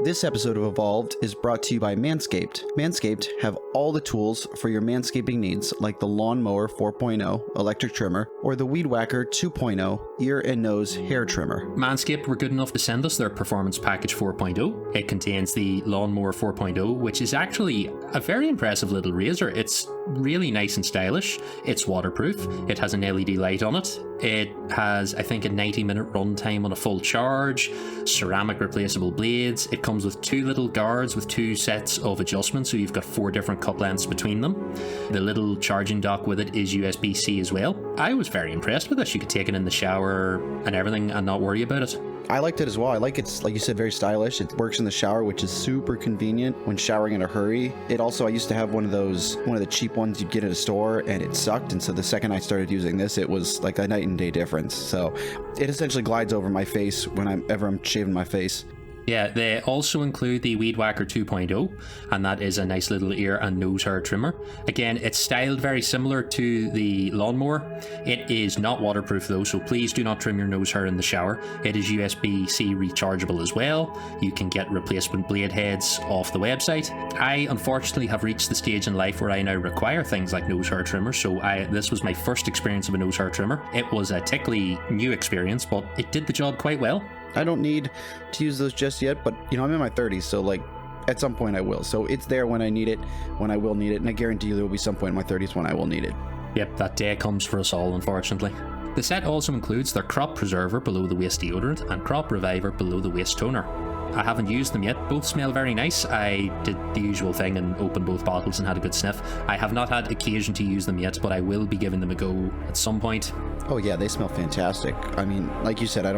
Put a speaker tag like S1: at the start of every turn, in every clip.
S1: This episode of Evolved is brought to you by Manscaped. Manscaped have all the tools for your manscaping needs, like the Lawnmower 4.0 electric trimmer or the Weed Whacker 2.0 ear and nose hair trimmer.
S2: Manscaped were good enough to send us their Performance Package 4.0. It contains the Lawnmower 4.0, which is actually a very impressive little razor. It's really nice and stylish. It's waterproof. It has an LED light on it. It has, I think, a 90-minute runtime on a full charge, ceramic replaceable blades. It comes with two little guards with two sets of adjustments, so you've got 4 different cup lengths between them. The little charging dock with it is USB-C as well. I was very impressed with this. You could take it in the shower and everything and not worry about it.
S1: I liked it as well. I like it's, like you said, very stylish. It works in the shower, which is super convenient when showering in a hurry. It also, I used to have one of the cheap ones you'd get at a store, and it sucked. And so the second I started using this, it was like a night and day difference. So it essentially glides over my face whenever I'm shaving my face.
S2: Yeah, they also include the Weed Whacker 2.0, and that is a nice little ear and nose hair trimmer. Again, it's styled very similar to the Lawnmower. It is not waterproof though, so please do not trim your nose hair in the shower. It is USB-C rechargeable as well. You can get replacement blade heads off the website. I unfortunately have reached the stage in life where I now require things like nose hair trimmers, so this was my first experience of a nose hair trimmer. It was a tickly new experience, but it did the job quite well.
S1: I don't need to use those just yet, but I'm in my 30s, so like at some point I will. So it's there when I need it, when I will need it, and I guarantee you there will be some point in my 30s when I will need it.
S2: Yep, that day comes for us all, unfortunately. The set also includes their Crop Preserver below the waist deodorant and Crop Reviver below the waist toner. I haven't used them yet. Both smell very nice. I did the usual thing and opened both bottles and had a good sniff. I have not had occasion to use them yet, but I will be giving them a go at some point.
S1: Oh yeah, they smell fantastic. I mean, like you said, I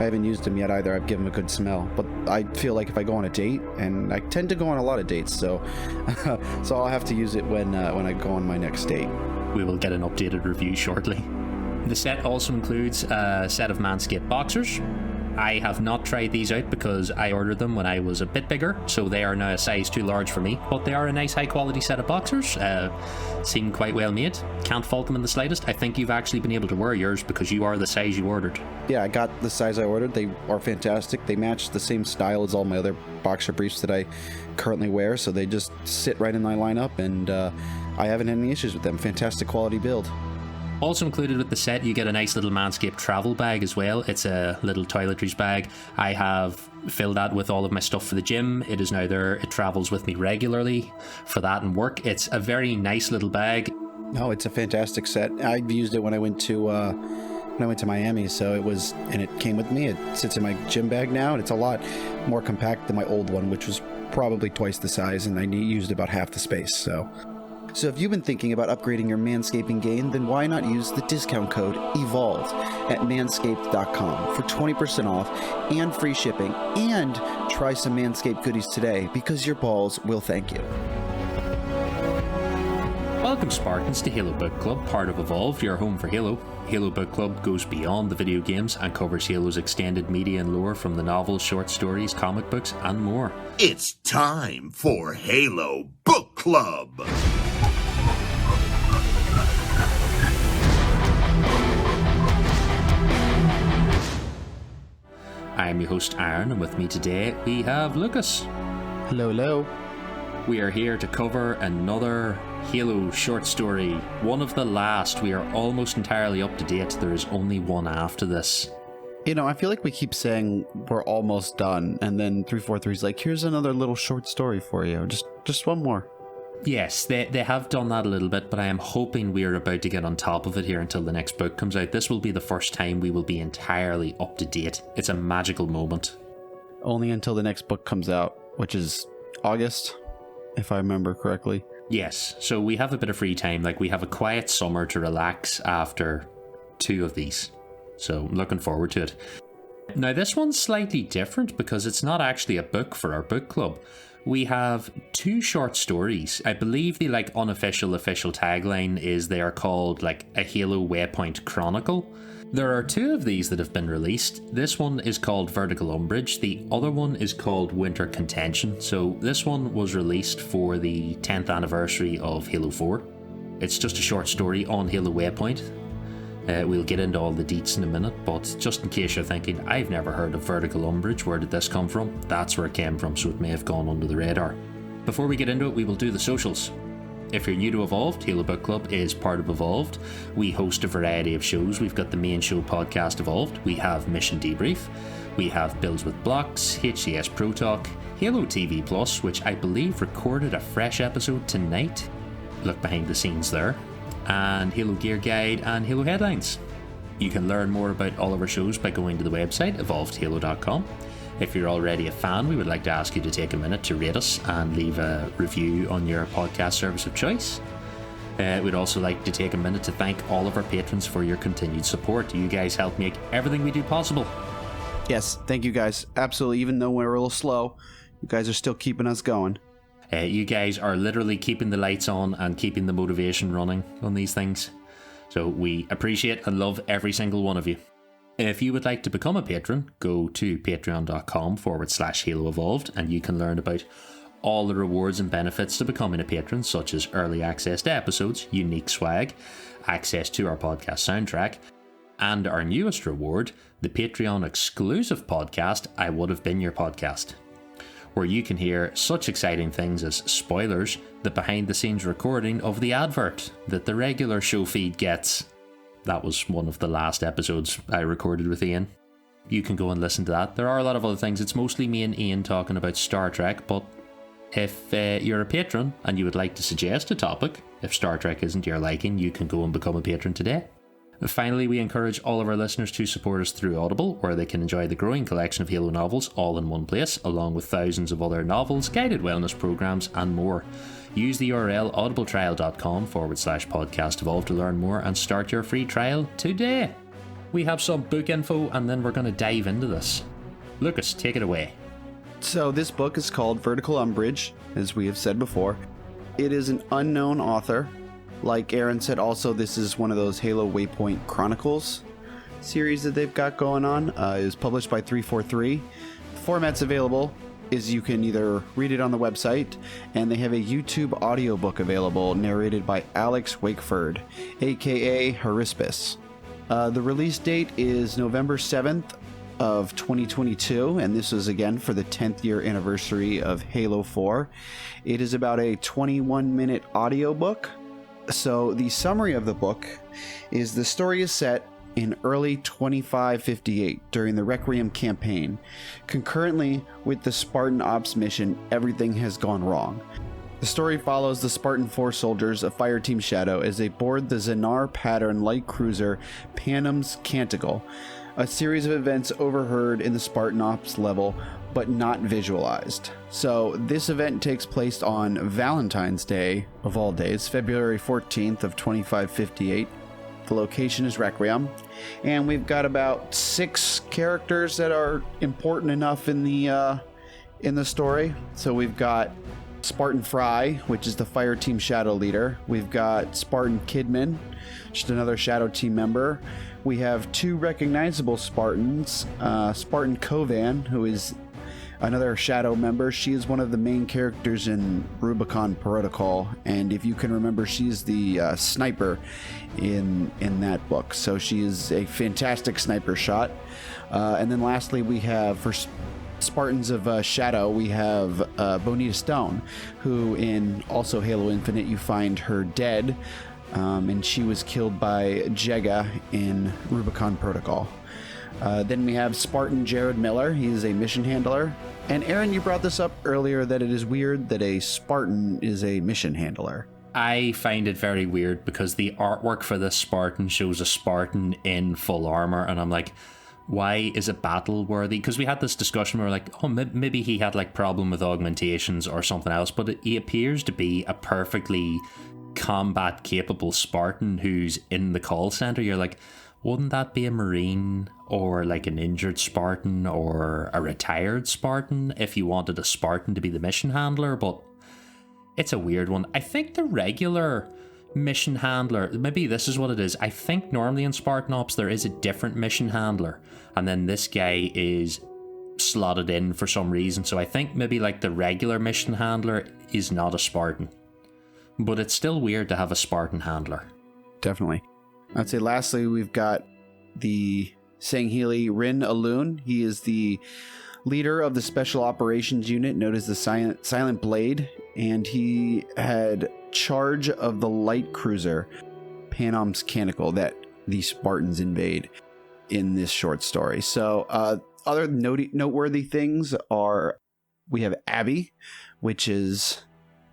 S1: haven't used them yet either. I've given them a good smell, but I feel like if I go on a date, and I tend to go on a lot of dates, so I'll have to use it when I go on my next date.
S2: We will get an updated review shortly. The set also includes a set of Manscaped boxers. I have not tried these out because I ordered them when I was a bit bigger, so they are now a size too large for me, but they are a nice high quality set of boxers. Seem quite well made. Can't fault them in the slightest. I think you've actually been able to wear yours because you are the size you ordered.
S1: Yeah, I got the size I ordered. They are fantastic. They match the same style as all my other boxer briefs that I currently wear, so they just sit right in my lineup, and I haven't had any issues with them. Fantastic quality build.
S2: Also included with the set, you get a nice little Manscaped travel bag as well. It's a little toiletries bag. I have filled that with all of my stuff for the gym. It is now there. It travels with me regularly for that and work. It's a very nice little bag.
S1: No, it's a fantastic set. I've used it when I went to Miami, so it came with me. It sits in my gym bag now, and it's a lot more compact than my old one, which was probably twice the size, and I used about half the space, So if you've been thinking about upgrading your manscaping game, then why not use the discount code EVOLVED at manscaped.com for 20% off and free shipping, and try some Manscaped goodies today, because your balls will thank you.
S2: Welcome Spartans to Halo Book Club, part of Evolved, your home for Halo. Halo Book Club goes beyond the video games and covers Halo's extended media and lore from the novels, short stories, comic books, and more.
S3: It's time for Halo Book Club!
S2: I'm your host Aaron, and with me today we have Lucas.
S1: Hello, hello.
S2: We are here to cover another Halo short story, one of the last. We are almost entirely up to date. There is only one after this.
S1: I feel like we keep saying we're almost done, and then 343 is like, here's another little short story for you. Just one more.
S2: Yes, they have done that a little bit, but I am hoping we are about to get on top of it here until the next book comes out. This will be the first time we will be entirely up to date. It's a magical moment.
S1: Only until the next book comes out, which is August, if I remember correctly.
S2: Yes, so we have a bit of free time. Like, we have a quiet summer to relax after 2 of these. So I'm looking forward to it. Now, this one's slightly different because it's not actually a book for our book club. We have 2 short stories. I believe the official tagline is they are called a Halo Waypoint Chronicle. There are 2 of these that have been released. This one is called Vertical Umbrage. The other one is called Winter Contention. So this one was released for the 10th anniversary of Halo 4. It's just a short story on Halo Waypoint. We'll get into all the deets in a minute, but just in case you're thinking, I've never heard of vertical umbrage, where did this come from? That's where it came from, so it may have gone under the radar. Before we get into it, we will do the socials. If you're new to Evolved, Halo Book Club is part of Evolved. We host a variety of shows. We've got the main show podcast Evolved. We have Mission Debrief. We have Builds with Blocks, HCS Pro Talk, Halo TV Plus, which I believe recorded a fresh episode tonight. Look behind the scenes there. And Halo Gear Guide and Halo Headlines. You can learn more about all of our shows by going to the website evolvedhalo.com. If you're already a fan, we would like to ask you to take a minute to rate us and leave a review on your podcast service of choice. We'd also like to take a minute to thank all of our patrons for your continued support. You guys help make everything we do possible.
S1: Yes, thank you guys. Absolutely. Even though we're a little slow, you guys are still keeping us going.
S2: You guys are literally keeping the lights on and keeping the motivation running on these things. So we appreciate and love every single one of you. If you would like to become a patron, go to patreon.com/Halo Evolved and you can learn about all the rewards and benefits to becoming a patron, such as early access to episodes, unique swag, access to our podcast soundtrack, and our newest reward, the Patreon exclusive podcast, I Would Have Been Your Podcast, where you can hear such exciting things as spoilers, the behind the scenes recording of the advert that the regular show feed gets. That was one of the last episodes I recorded with Ian. You can go and listen to that. There are a lot of other things. It's mostly me and Ian talking about Star Trek, but if you're a patron and you would like to suggest a topic, if Star Trek isn't your liking, you can go and become a patron today. Finally, we encourage all of our listeners to support us through Audible, where they can enjoy the growing collection of Halo novels all in one place, along with thousands of other novels, guided wellness programs, and more. Use the URL audibletrial.com/podcast evolved to learn more and start your free trial today. We have some book info and then we're going to dive into this. Lucas, take it away.
S1: So this book is called Vertical Umbrage, as we have said before. It is an unknown author. Like Aaron said, also this is one of those Halo Waypoint Chronicles series that they've got going on. It is published by 343. The format's available is you can either read it on the website, and they have a YouTube audiobook available narrated by Alex Wakeford, aka Harispus. The release date is November 7th of 2022, and this is again for the 10th year anniversary of Halo 4. It is about a 21-minute audiobook. So the summary of the book is the story is set in early 2558 during the Requiem campaign. Concurrently with the Spartan Ops mission, everything has gone wrong. The story follows the Spartan 4 soldiers of Fireteam Shadow as they board the Xenar pattern light cruiser Panem's Canticle, a series of events overheard in the Spartan Ops level but not visualized. So this event takes place on Valentine's Day, of all days, February 14th of 2558. The location is Requiem, and we've got about 6 characters that are important enough in the story. So we've got Spartan Fry, which is the Fireteam Shadow leader. We've got Spartan Kidman, just another Shadow team member. We have 2 recognizable Spartans, Spartan Kovan, who is another Shadow member. She is one of the main characters in Rubicon Protocol, and if you can remember, she's the sniper in that book. So she is a fantastic sniper shot. And then lastly, we have, for Spartans of Shadow, we have Bonita Stone, who in also Halo Infinite you find her dead, and she was killed by Jega in Rubicon Protocol. Then we have Spartan Jared Miller. He is a mission handler. And Aaron, you brought this up earlier, that it is weird that a Spartan is a mission handler.
S2: I find it very weird because the artwork for this Spartan shows a Spartan in full armor, and I'm like, why is it battle worthy? Because we had this discussion where we're like, oh, maybe he had like problem with augmentations or something else, but he appears to be a perfectly combat capable Spartan who's in the call center. You're like, wouldn't that be a Marine or like an injured Spartan or a retired Spartan if you wanted a Spartan to be the mission handler? But it's a weird one. I think the regular mission handler, maybe this is what it is. I think normally in Spartan Ops there is a different mission handler, and then this guy is slotted in for some reason. So I think maybe like the regular mission handler is not a Spartan, but it's still weird to have a Spartan handler.
S1: Definitely. I'd say lastly, we've got the Sangheili Rin Alun. He is the leader of the Special Operations Unit, known as the Silent Blade, and he had charge of the light cruiser Panom's Canonical that the Spartans invade in this short story. So other noteworthy things are we have Abby, which is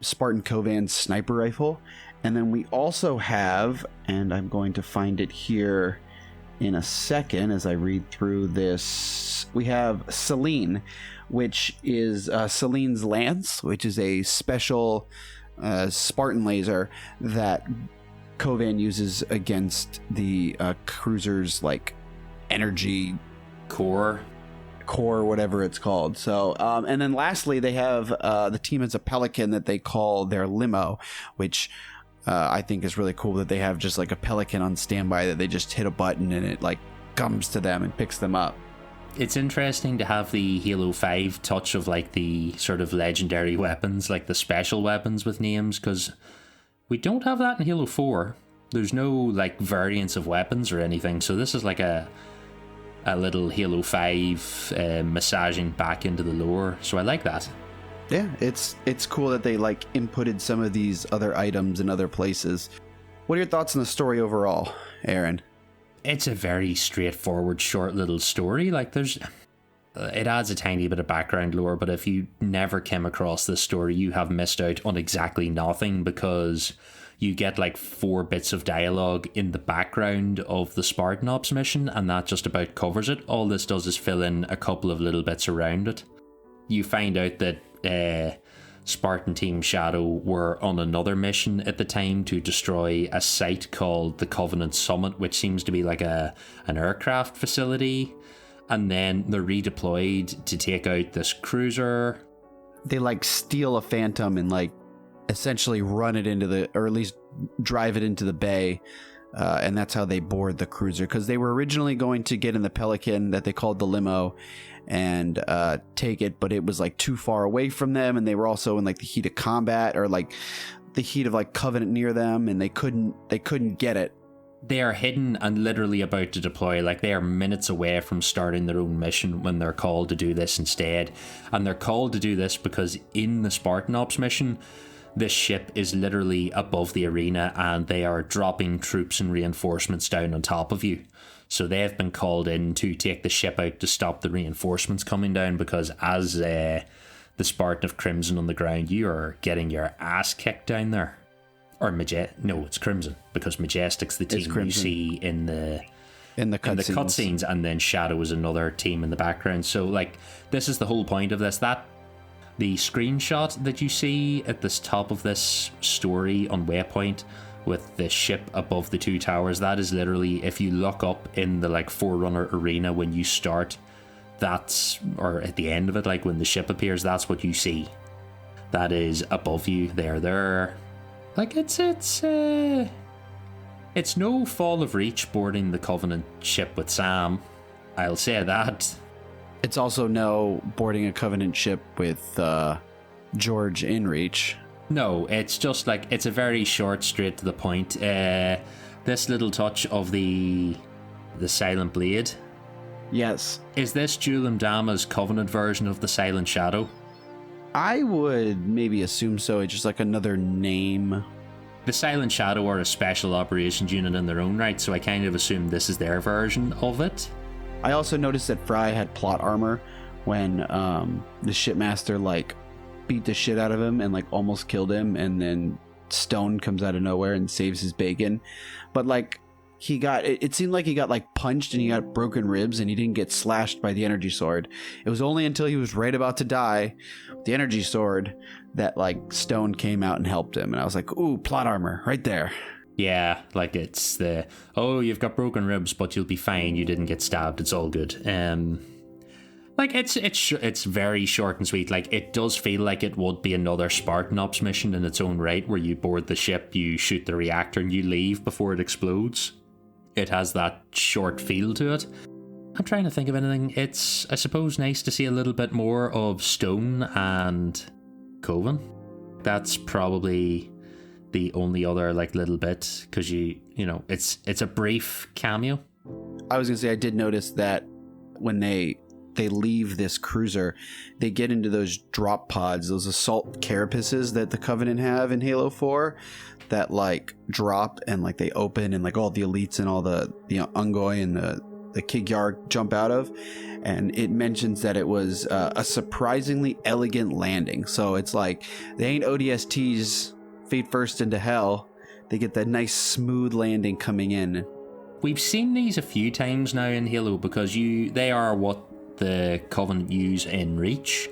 S1: Spartan Kovan's sniper rifle, and then we also have, and I'm going to find it here in a second as I read through this, we have Selene, which is Selene's Lance, which is a special Spartan laser that Kovan uses against the cruiser's like energy
S2: core,
S1: whatever it's called. So and then lastly, they have the team has a Pelican that they call their limo, which I think is really cool that they have just like a Pelican on standby that they just hit a button and it like comes to them and picks them up.
S2: It's interesting to have the Halo 5 touch of like the sort of legendary weapons, like the special weapons with names, because we don't have that in Halo 4. There's no like variants of weapons or anything, so this is like a little Halo 5 massaging back into the lore, so I like that.
S1: Yeah, it's cool that they like inputted some of these other items in other places. What are your thoughts on the story overall, Aaron?
S2: It's a very straightforward, short little story. Like it adds a tiny bit of background lore, but if you never came across this story, you have missed out on exactly nothing, because you get like 4 bits of dialogue in the background of the Spartan Ops mission, and that just about covers it. All this does is fill in a couple of little bits around it. You find out that Spartan Team Shadow were on another mission at the time to destroy a site called the Covenant Summit, which seems to be like an aircraft facility, and then they're redeployed to take out this cruiser.
S1: They like steal a Phantom and like essentially run it into or at least drive it into the bay, and that's how they board the cruiser, because they were originally going to get in the Pelican that they called the limo and take it, but it was like too far away from them, and they were also in like the heat of combat, or like the heat of like Covenant near them, and they couldn't get it.
S2: They are hidden and literally about to deploy. Like, they are minutes away from starting their own mission when they're called to do this instead. And they're called to do this because in the Spartan Ops mission, this ship is literally above the arena and they are dropping troops and reinforcements down on top of you. So they've been called in to take the ship out to stop the reinforcements coming down, because as the Spartan of Crimson on the ground, you are getting your ass kicked down there. Or no, it's Crimson, because Majestic's the team you see in the cutscenes, and then Shadow is another team in the background. So like, this is the whole point of this. The screenshot that you see at the top of this story on Waypoint with the ship above the 2 towers, that is literally, if you look up in the like Forerunner arena when you start, or at the end of it, like when the ship appears, that's what you see. That is above you. There. Like, it's no Fall of Reach boarding the Covenant ship with Sam. I'll say that.
S1: It's also no boarding a Covenant ship with George in Reach.
S2: No, it's just like, it's a very short, straight to the point. This little touch of the Silent Blade.
S1: Yes.
S2: Is this Julim Dama's Covenant version of the Silent Shadow?
S1: I would maybe assume so. It's just like another name.
S2: The Silent Shadow are a special operations unit in their own right, so I kind of assume this is their version of it.
S1: I also noticed that Fry had plot armor when the shipmaster like beat the shit out of him and like almost killed him, and then Stone comes out of nowhere and saves his bacon. But like, it seemed like he got like punched and he got broken ribs, and he didn't get slashed by the energy sword. It was only until he was right about to die with the energy sword that like Stone came out and helped him, and I was like, ooh, plot armor right there.
S2: Yeah, like, it's you've got broken ribs, but you'll be fine, you didn't get stabbed, it's all good. Like, it's very short and sweet. Like, it does feel like it would be another Spartan Ops mission in its own right, where you board the ship, you shoot the reactor, and you leave before it explodes. It has that short feel to it. I'm trying to think of anything. It's, I suppose, nice to see a little bit more of Stone and Coven. That's probably the only other like little bit, because you know it's a brief cameo.
S1: I was gonna say I did notice that when they leave this cruiser, they get into those drop pods, those assault carapaces that the Covenant have in Halo 4, that like drop and like they open and like all the elites and all the Ungoi and the Kigyar jump out of, and it mentions that it was a surprisingly elegant landing. So it's like they ain't ODST's Fate First into Hell. They get that nice smooth landing coming in.
S2: We've seen these a few times now in Halo because they are what the Covenant use in Reach.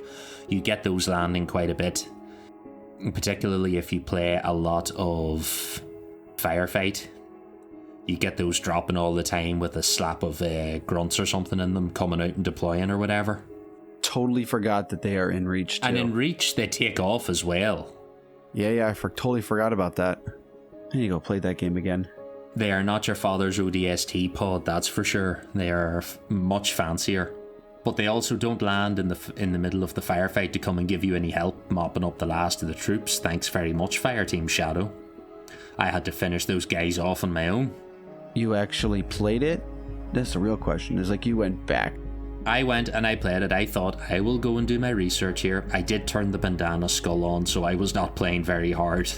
S2: You get those landing quite a bit, particularly if you play a lot of Firefight. You get those dropping all the time with a slap of grunts or something in them coming out and deploying or whatever.
S1: Totally forgot that they are in Reach too.
S2: And in Reach they take off as well.
S1: Yeah, I totally forgot about that. I need to go play that game again.
S2: They are not your father's ODST pod, that's for sure. They are much fancier. But they also don't land in the middle of the firefight to come and give you any help mopping up the last of the troops. Thanks very much, Fireteam Shadow. I had to finish those guys off on my own.
S1: You actually played it? That's the real question. It's like you went back.
S2: I went and I played it. I thought, I will go and do my research here. I did turn the bandana skull on, so I was not playing very hard.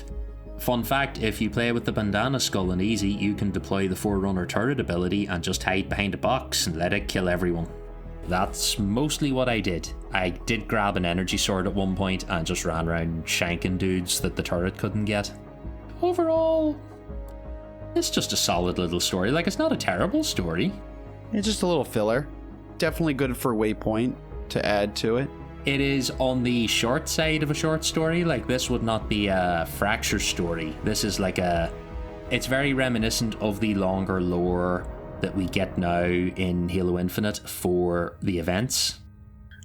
S2: Fun fact, if you play with the bandana skull on easy, you can deploy the Forerunner turret ability and just hide behind a box and let it kill everyone. That's mostly what I did. I did grab an energy sword at one point and just ran around shanking dudes that the turret couldn't get. Overall, it's just a solid little story. Like, it's not a terrible story.
S1: It's just a little filler. Definitely good for Waypoint to add to it.
S2: It is on the short side of a short story. Like, this would not be a Fracture story. This is like it's very reminiscent of the longer lore that we get now in Halo Infinite for the events.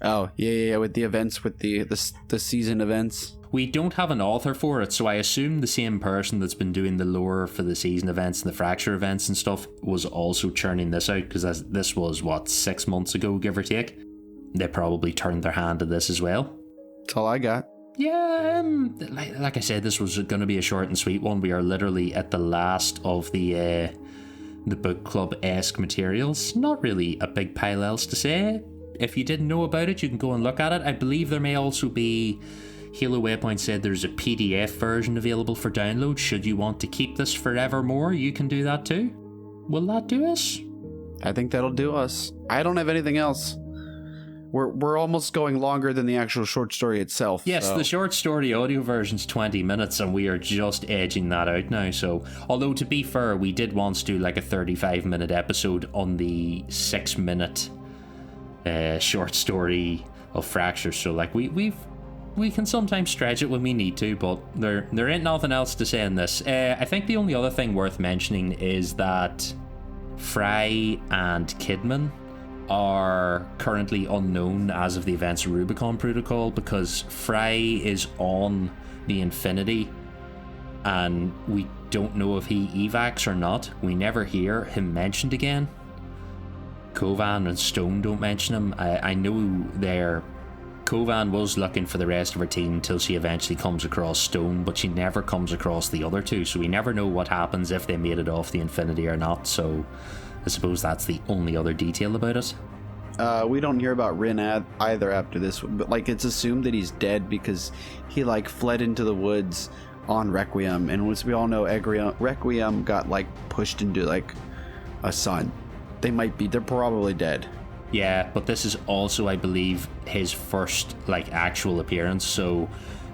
S1: Oh, yeah, with the events, with the season events.
S2: We don't have an author for it, so I assume the same person that's been doing the lore for the season events and the Fracture events and stuff was also churning this out, because this was, 6 months ago, give or take. They probably turned their hand to this as well.
S1: That's all I got.
S2: Yeah, like I said, this was going to be a short and sweet one. We are literally at the last of the book club-esque materials. Not really a big pile else to say. If you didn't know about it, you can go and look at it. I believe there may also be... Halo Waypoint said there's a PDF version available for download. Should you want to keep this forevermore, you can do that too. Will that do us?
S1: I think that'll do us. I don't have anything else. We're almost going longer than the actual short story itself.
S2: Yes, so. The short story audio version's 20 minutes and we are just edging that out now. So, although to be fair, we did once do like a 35-minute episode on the 6-minute short story of Fracture. So like we can sometimes stretch it when we need to, but there ain't nothing else to say in this. I think the only other thing worth mentioning is that Fry and Kidman are currently unknown as of the events of Rubicon Protocol, because Fry is on the Infinity and we don't know if he evacs or not. We never hear him mentioned again. Kovan and Stone don't mention him. I know Kovan was looking for the rest of her team until she eventually comes across Stone, but she never comes across the other two, so we never know what happens if they made it off the Infinity or not. So I suppose that's the only other detail about it.
S1: We don't hear about Rin either after this, but like it's assumed that he's dead because he like fled into the woods on Requiem, and as we all know, Requiem got like pushed into like a sun. They're probably dead.
S2: Yeah, but this is also, I believe, his first like actual appearance, so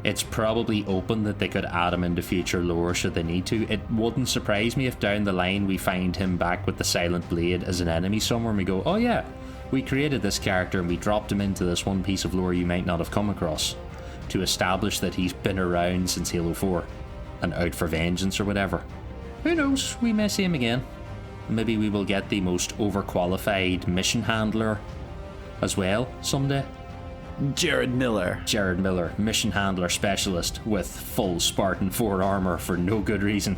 S2: it's probably open that they could add him into future lore should they need to. It wouldn't surprise me if down the line we find him back with the Silent Blade as an enemy somewhere and we go, oh yeah, we created this character and we dropped him into this one piece of lore you might not have come across, to establish that he's been around since Halo 4 and out for vengeance or whatever. Who knows, we may see him again. Maybe we will get the most overqualified mission handler as well someday.
S1: Jared Miller,
S2: mission handler specialist with full Spartan 4 armor for no good reason.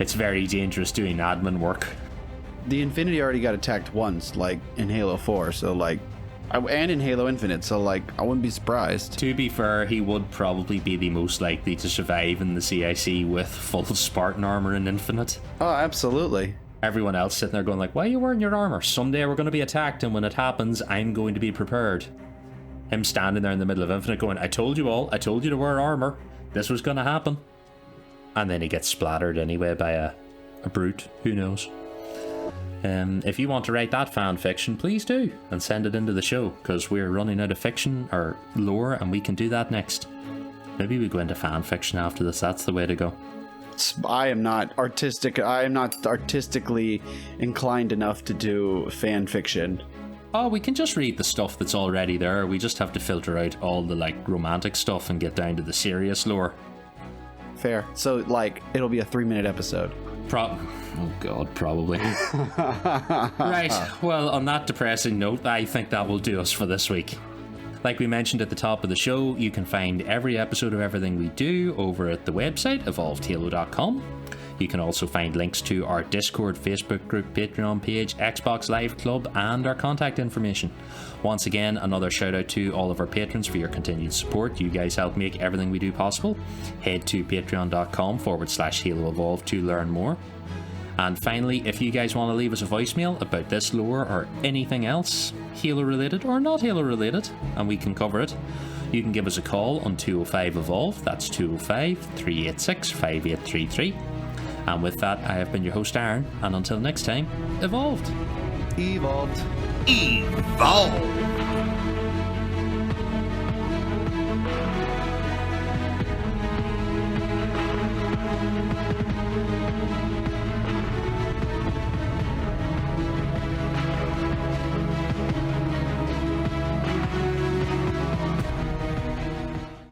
S2: It's very dangerous doing admin work.
S1: The Infinity already got attacked once, like in Halo 4, so like And in Halo Infinite, so like I wouldn't be surprised.
S2: To be fair, he would probably be the most likely to survive in the CIC with full Spartan armor in Infinite.
S1: Oh, absolutely.
S2: Everyone else sitting there going like, why are you wearing your armor? Someday we're going to be attacked, and when it happens, I'm going to be prepared. Him standing there in the middle of Infinite going, I told you all, I told you to wear armor. This was going to happen. And then he gets splattered anyway by a brute. Who knows? If you want to write that fan fiction, please do, and send it into the show, because we're running out of fiction or lore, and we can do that next. Maybe we go into fan fiction after this. That's the way to go.
S1: I am not artistically inclined enough to do fan fiction.
S2: Oh, we can just read the stuff that's already there. We just have to filter out all the like romantic stuff and get down to the serious lore.
S1: Fair. So like it'll be a 3-minute episode.
S2: Oh god, probably. Right, well, on that depressing note, I think that will do us for this week. Like we mentioned at the top of the show, you can find every episode of everything we do over at the website, evolvedhalo.com. You can also find links to our Discord, Facebook group, Patreon page, Xbox Live Club, and our contact information. Once again, another shout out to all of our patrons for your continued support. You guys help make everything we do possible. Head to patreon.com/Halo Evolved to learn more. And finally, if you guys want to leave us a voicemail about this lore or anything else, Halo related or not Halo related, and we can cover it, you can give us a call on 205 Evolve. That's 205 386 5833. And with that, I have been your host, Aaron, and until next time, evolved.
S1: Evolved.
S3: Evolve!